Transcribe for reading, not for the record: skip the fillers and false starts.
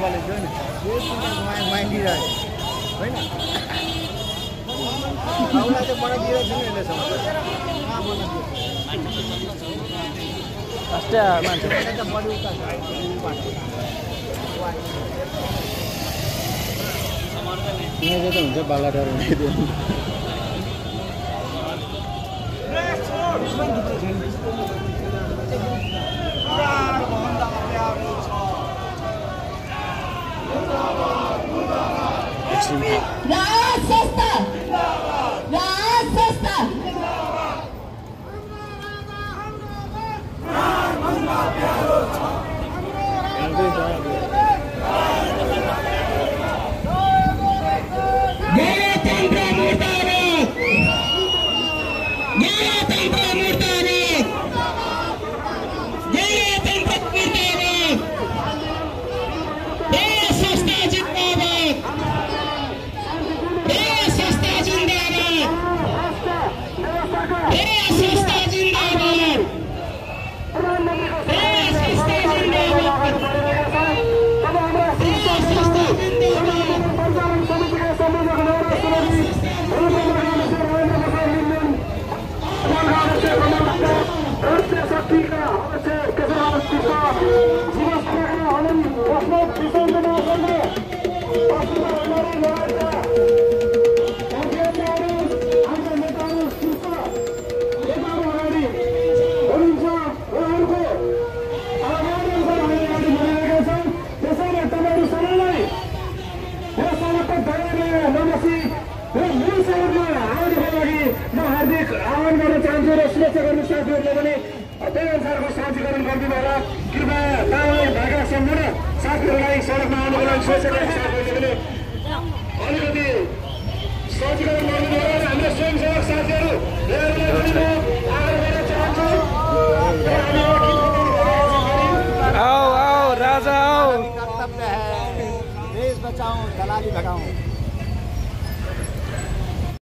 बोलेको नि माइन्डिरहेको होइन गाउँलाई चाहिँ बनाइदिएको छैन अहिलेसम्म कहाँ बनाइदिएको अस्ति मान्छे त बढी उता छ यहाँ चाहिँ हुन्छ बालाटार हुँदै हार्दिक आह्वान गर्न चाहन्छु र सुरक्षा गर्ने साथीहरूले पनि त्यही अनुसारको सहजीकरण गरिदिनु होला। कृपया तालमेल भएका सम्पूर्ण साथीहरूलाई सडकमा आउनुको लागि स्वच्छताका साथीहरूले पनि अलिकति सहजीकरण गरिदिनु होला। हाम्रो स्वयंसेवक साथीहरू आग्रह गर्न चाहन्छु। आओ आओ राजा आओ। कर्तव्य है देश बचाऊं दलाली भगाऊं।